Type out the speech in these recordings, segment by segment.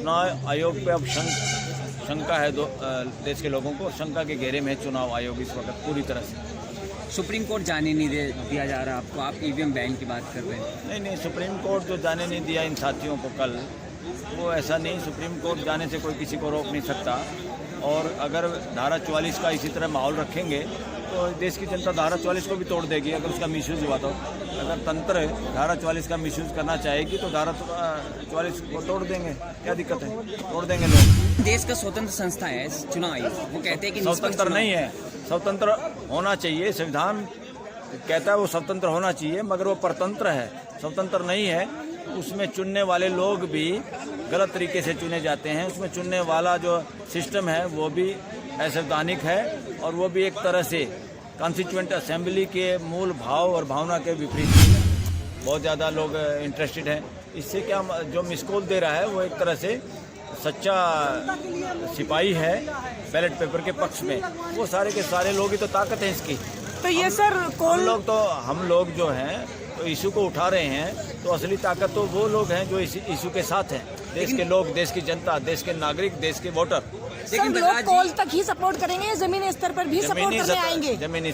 चुनाव आयोग पे अब शंका है देश के लोगों को। शंका के घेरे में चुनाव आयोग इस वक्त पूरी तरह से। सुप्रीम कोर्ट जाने नहीं दिया जा रहा आपको, आप ईवीएम बैन की बात कर रहे हैं। नहीं, सुप्रीम कोर्ट जो जाने नहीं दिया इन साथियों को कल, वो ऐसा नहीं। सुप्रीम कोर्ट जाने से कोई किसी को रोक नहीं सकता। और अगर धारा 44 का इसी तरह माहौल रखेंगे तो देश की जनता धारा 44 को भी तोड़ देगी अगर उसका मिसयूज़ हुआ तो। अगर तंत्र धारा 44 का मिसयूज़ करना चाहेगी तो धारा 44 को तोड़ देंगे, क्या दिक्कत है, तोड़ देंगे लोग। देश का स्वतंत्र संस्था है चुनाव आयोग, वो कहते हैं कि स्वतंत्र नहीं है। स्वतंत्र होना चाहिए, संविधान कहता है वो स्वतंत्र होना चाहिए, मगर वो परतंत्र है, स्वतंत्र नहीं है। उसमें चुनने वाले लोग भी गलत तरीके से चुने जाते हैं। उसमें चुनने वाला जो सिस्टम है वो भी असंवैधानिक है और वो भी एक तरह से कॉन्स्टिट्यूएंट असेंबली के मूल भाव और भावना के विपरीत। बहुत ज़्यादा लोग इंटरेस्टेड हैं इससे। क्या जो मिसकॉल दे रहा है वो एक तरह से सच्चा सिपाही है बैलेट पेपर के पक्ष में। वो सारे के सारे लोग ही तो ताकत है इसकी। तो ये सर हम लोग जो हैं तो इशू को उठा रहे हैं, तो असली ताकत तो वो लोग हैं जो इस इशू के साथ हैं। देश के लोग, देश की जनता, देश के नागरिक, देश के वोटर। लेकिन लोग कॉल तक ही सपोर्ट करेंगे, जमीनी स्तर पर भी सपोर्ट करने आएंगे। जमीनी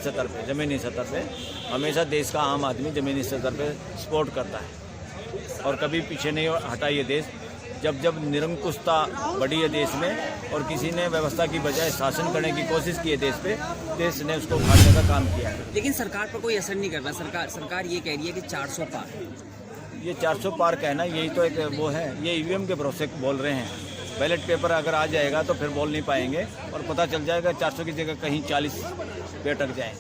स्तर पे हमेशा देश का आम आदमी जमीनी स्तर पे सपोर्ट करता है और कभी पीछे नहीं हटा ये देश। जब निरंकुशता बढ़ी है देश में और किसी ने व्यवस्था की बजाय शासन करने की कोशिश की है देश पे, देश ने उसको उखाड़ने का काम किया है। लेकिन सरकार पर कोई असर नहीं कर रहा। सरकार ये कह रही है कि 400 पार। ये 400 पार कहना यही तो एक वो है। ये ईवीएम के भरोसे बोल रहे हैं। बैलेट पेपर अगर आ जाएगा तो फिर बोल नहीं पाएंगे और पता चल जाएगा 400 की जगह कहीं 40 पे अटक जाए।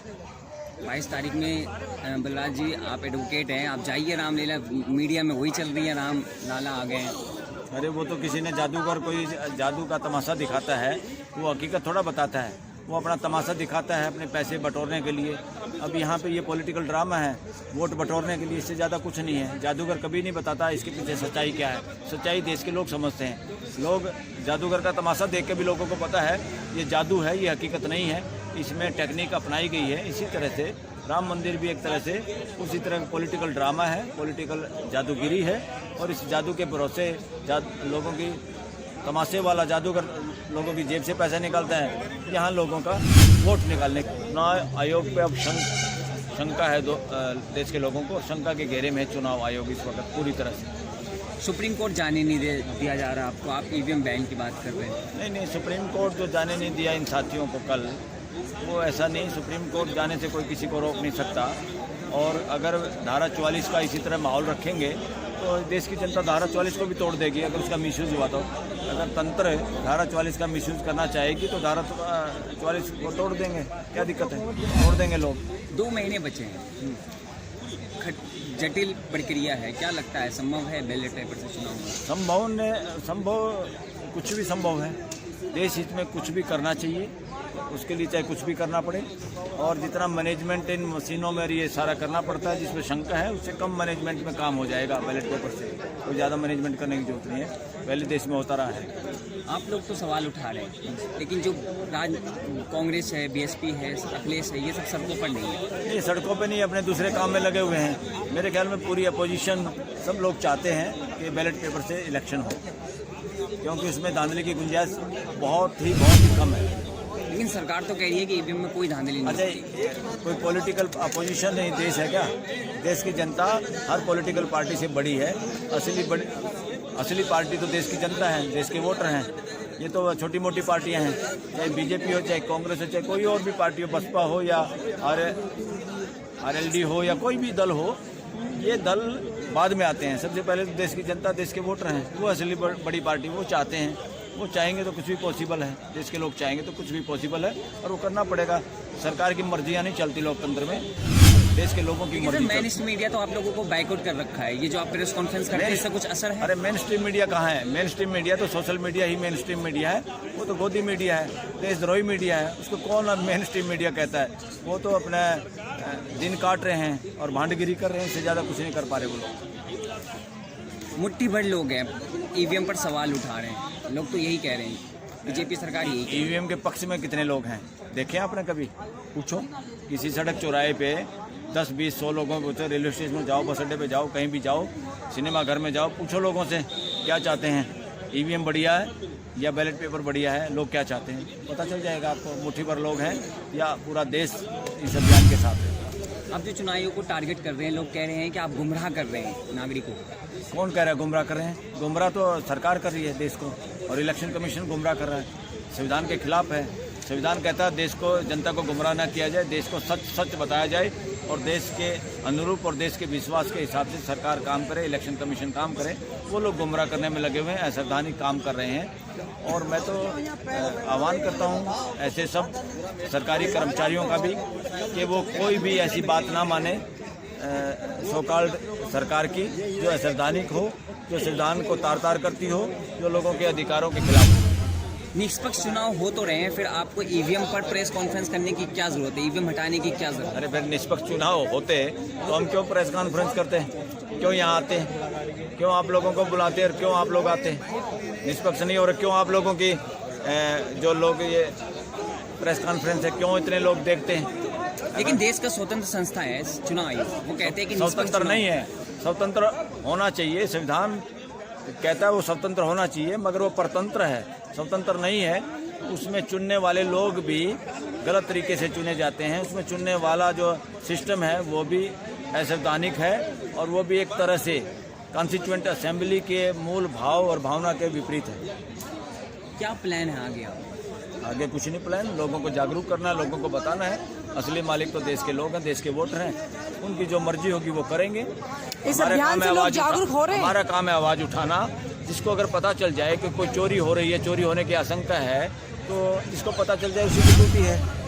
22 तारीख में बलराज जी, आप एडवोकेट हैं, आप जाइए रामलीला, मीडिया में वही चल रही है, राम लाला आ गए हैं। अरे वो तो किसी ने जादूगर कोई जादू का तमाशा दिखाता है, वो हकीकत थोड़ा बताता है। वो अपना तमाशा दिखाता है अपने पैसे बटोरने के लिए। अब यहाँ पे ये पॉलिटिकल ड्रामा है वोट बटोरने के लिए, इससे ज़्यादा कुछ नहीं है। जादूगर कभी नहीं बताता इसके पीछे सच्चाई क्या है। सच्चाई देश के लोग समझते हैं। लोग जादूगर का तमाशा देख के भी लोगों को पता है ये जादू है, ये हकीकत नहीं है, इसमें टेक्निक अपनाई गई है। इसी तरह से राम मंदिर भी एक तरह से उसी तरह का पॉलिटिकल ड्रामा है, पॉलिटिकल जादूगिरी है। और इस जादू के भरोसे लोगों की तमाशे वाला जादूगर लोगों की जेब से पैसा निकालता है, यहाँ लोगों का वोट निकालने। चुनाव आयोग पे अब शंका है देश के लोगों को। शंका के घेरे में चुनाव आयोग इस वक्त पूरी तरह से। सुप्रीम कोर्ट जाने नहीं दिया जा रहा आपको, आप ईवीएम बैन की बात कर रहे हैं। नहीं, सुप्रीम कोर्ट जो जाने नहीं दिया इन साथियों को कल, वो ऐसा नहीं। सुप्रीम कोर्ट जाने से कोई किसी को रोक नहीं सकता। और अगर धारा 44 का इसी तरह माहौल रखेंगे तो देश की जनता धारा 44 को भी तोड़ देगी अगर उसका मिसयूज़ हुआ तो। अगर तंत्र धारा 44 का मिसयूज़ करना चाहेगी तो धारा 44 को तोड़ देंगे, क्या दिक्कत है, तोड़ देंगे लोग। 2 महीने बचे हैं, जटिल प्रक्रिया है, क्या लगता है संभव है बैलेट पेपर से चुनाव? संभव कुछ भी संभव है। देश हित में कुछ भी करना चाहिए, उसके लिए चाहे कुछ भी करना पड़े। और जितना मैनेजमेंट इन मशीनों में ये सारा करना पड़ता है जिसमें शंका है, उससे कम मैनेजमेंट में काम हो जाएगा बैलेट पेपर से। कोई ज़्यादा मैनेजमेंट करने की जरूरत नहीं है, पहले देश में होता रहा है। आप लोग तो सवाल उठा रहे हैं, लेकिन जो कांग्रेस है, बीएसपी है, अखिलेश है, ये सब सड़कों पर नहीं है। ये सड़कों पे नहीं, अपने दूसरे काम में लगे हुए हैं। मेरे ख्याल में पूरी अपोजिशन, सब लोग चाहते हैं कि बैलेट पेपर से इलेक्शन हो, क्योंकि उसमें धांधली की गुंजाइश बहुत ही कम है। लेकिन सरकार तो कह रही है कि ईवीएम में कोई धांधली नहीं। अच्छा, कोई पॉलिटिकल अपोजिशन नहीं देश है क्या? देश की जनता हर पॉलिटिकल पार्टी से बड़ी है। असली पार्टी तो देश की जनता है, देश के वोटर हैं। ये तो छोटी मोटी पार्टियां हैं, चाहे बीजेपी हो, चाहे कांग्रेस हो, चाहे कोई और भी पार्टी हो, बसपा हो या आरएलडी हो या कोई भी दल हो। ये दल बाद में आते हैं। सबसे पहले तो देश की जनता, देश के वोटर हैं, वो असली बड़ी पार्टी, वो चाहते हैं। वो चाहेंगे तो कुछ भी पॉसिबल है, देश के लोग चाहेंगे तो कुछ भी पॉसिबल है और वो करना पड़ेगा। सरकार की मर्जियाँ नहीं चलती लोकतंत्र में, देश के लोगों की मर्जी। मेन स्ट्रीम मीडिया तो आप लोगों को बाइकआउट कर रखा है, ये जो आप प्रेस कॉन्फ्रेंस करते हैं इससे कुछ असर है? अरे मेन स्ट्रीम मीडिया कहाँ है? मेन स्ट्रीम मीडिया तो सोशल मीडिया ही मेन स्ट्रीम मीडिया है। वो तो गोदी मीडिया है, देशद्रोही मीडिया है, उसको कौन मेन स्ट्रीम मीडिया कहता है? वो तो अपना दिन काट रहे हैं और भांडगिरी कर रहे हैं, इससे ज़्यादा कुछ नहीं कर पा रहे वो लोग। मुट्ठी भर लोग हैं ईवीएम पर सवाल उठा रहे हैं, लोग तो यही कह रहे हैं, बीजेपी सरकार यही। ईवीएम के पक्ष में कितने लोग हैं देखें आपने? कभी पूछो किसी सड़क चौराहे पे 10, 20, 100 लोगों को पूछो, रेलवे स्टेशन में जाओ, बस अड्डे पे जाओ, कहीं भी जाओ, सिनेमा घर में जाओ, पूछो लोगों से क्या चाहते हैं। ईवीएम बढ़िया है या बैलेट पेपर बढ़िया है, लोग क्या चाहते हैं पता चल जाएगा आपको। मुट्ठी भर लोग हैं या पूरा देश इस अभियान के साथ है। आप जो चुनाव आयोग को टारगेट कर रहे हैं, लोग कह रहे हैं कि आप गुमराह कर रहे हैं नागरिकों को। कौन कह रहा है गुमराह कर रहे हैं? गुमराह तो सरकार कर रही है देश को, और इलेक्शन कमीशन गुमराह कर रहा है, संविधान के खिलाफ है। संविधान कहता है देश को, जनता को गुमराह न किया जाए, देश को सच सच बताया जाए और देश के अनुरूप और देश के विश्वास के हिसाब से सरकार काम करे, इलेक्शन कमीशन काम करे। वो लोग गुमराह करने में लगे हुए हैं, असंवैधानिक काम कर रहे हैं। और मैं तो आह्वान करता हूँ ऐसे सब सरकारी कर्मचारियों का भी कि वो कोई भी ऐसी बात ना माने सो-कॉल्ड सरकार की जो असंवैधानिक हो, जो संविधान को तार तार करती हो, जो लोगों के अधिकारों के खिलाफ हो। निष्पक्ष चुनाव हो तो रहे हैं, फिर आपको ईवीएम पर प्रेस कॉन्फ्रेंस करने की क्या जरूरत है? ईवीएम हटाने की क्या जरूरत है? अरे फिर निष्पक्ष चुनाव होते तो हम क्यों प्रेस कॉन्फ्रेंस करते हैं? क्यों यहाँ आते हैं? क्यों आप लोगों को बुलाते हैं और क्यों आप लोग आते हैं? निष्पक्ष नहीं हो रहा, क्यों आप लोगों की जो लोग ये प्रेस कॉन्फ्रेंस है क्यों इतने लोग देखते हैं? लेकिन देश का स्वतंत्र संस्था है चुनाव आयोग, वो कहते हैं कि स्वतंत्र नहीं है। स्वतंत्र होना चाहिए, संविधान कहता है वो स्वतंत्र होना चाहिए, मगर वो परतंत्र है, स्वतंत्र नहीं है। उसमें चुनने वाले लोग भी गलत तरीके से चुने जाते हैं। उसमें चुनने वाला जो सिस्टम है वो भी असंवैधानिक है और वो भी एक तरह से कॉन्स्टिट्यूएंट असेंबली के मूल भाव और भावना के विपरीत है। क्या प्लान है आगे? आगे कुछ नहीं प्लान, लोगों को जागरूक करना है, लोगों को बताना है असली मालिक तो देश के लोग हैं, देश के वोटर हैं, उनकी जो मर्जी होगी वो करेंगे। इस अभियान से लोग जागरूक हो रहे हैं। हमारा काम है आवाज उठाना। जिसको अगर पता चल जाए कि कोई चोरी हो रही है, चोरी होने की आशंका है, तो जिसको पता चल जाए उसी की ड्यूटी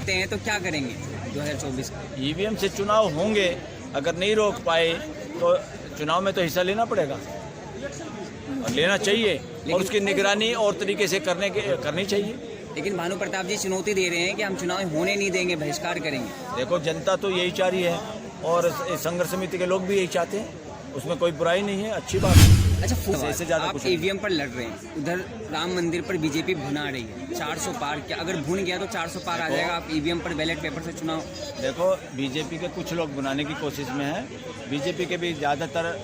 है। तो क्या करेंगे 2024? ईवीएम से चुनाव होंगे, अगर नहीं रोक पाए तो चुनाव में तो हिस्सा लेना पड़ेगा और लेना चाहिए, और उसकी निगरानी और तरीके से करनी चाहिए। लेकिन भानु प्रताप जी चुनौती दे रहे हैं कि हम चुनाव होने नहीं देंगे, बहिष्कार करेंगे। देखो जनता तो यही चाह रही है और संघर्ष समिति के लोग भी यही चाहते हैं, उसमें कोई बुराई नहीं है, अच्छी बात है। अच्छा, इससे ज्यादा आप कुछ ईवीएम पर लड़ रहे हैं, उधर राम मंदिर पर बीजेपी भुना रही है, 400 पार क्या? अगर भुन गया तो 400 पार आ जाएगा, आप ईवीएम पर बैलेट पेपर से चुनाव। देखो बीजेपी के कुछ लोग बनाने की कोशिश में हैं, बीजेपी के भी ज़्यादातर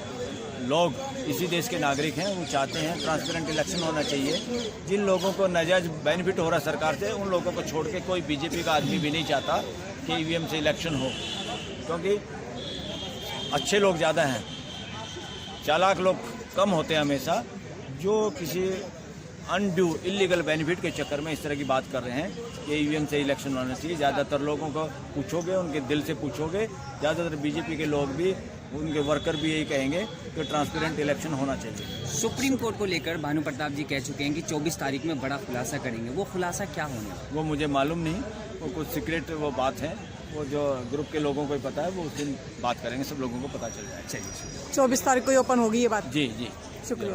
लोग इसी देश के नागरिक हैं, वो चाहते हैं ट्रांसपेरेंट इलेक्शन होना चाहिए। जिन लोगों को नाजायज बेनिफिट हो रहा है सरकार से, उन लोगों को छोड़ के कोई बीजेपी का आदमी भी नहीं चाहता कि ईवीएम से इलेक्शन हो, क्योंकि अच्छे लोग ज़्यादा हैं, चालाक लोग कम होते हैं हमेशा, जो किसी अनड्यू इलीगल बेनिफिट के चक्कर में इस तरह की बात कर रहे हैं कि ईवीएम से इलेक्शन होना चाहिए। ज़्यादातर लोगों को पूछोगे, उनके दिल से पूछोगे, ज़्यादातर बीजेपी के लोग भी, उनके वर्कर भी यही कहेंगे कि ट्रांसपेरेंट इलेक्शन होना चाहिए। सुप्रीम कोर्ट को लेकर भानु प्रताप जी कह चुके हैं कि 24 तारीख में बड़ा खुलासा करेंगे, वो खुलासा क्या होना? वो मुझे मालूम नहीं, वो कुछ सीक्रेट वो बात है, वो जो ग्रुप के लोगों को ही पता है, वो उस दिन बात करेंगे, सब लोगों को पता चल जाएगा। चलिए, 24 तारीख को ही ओपन होगी ये बात। जी जी, शुक्रिया।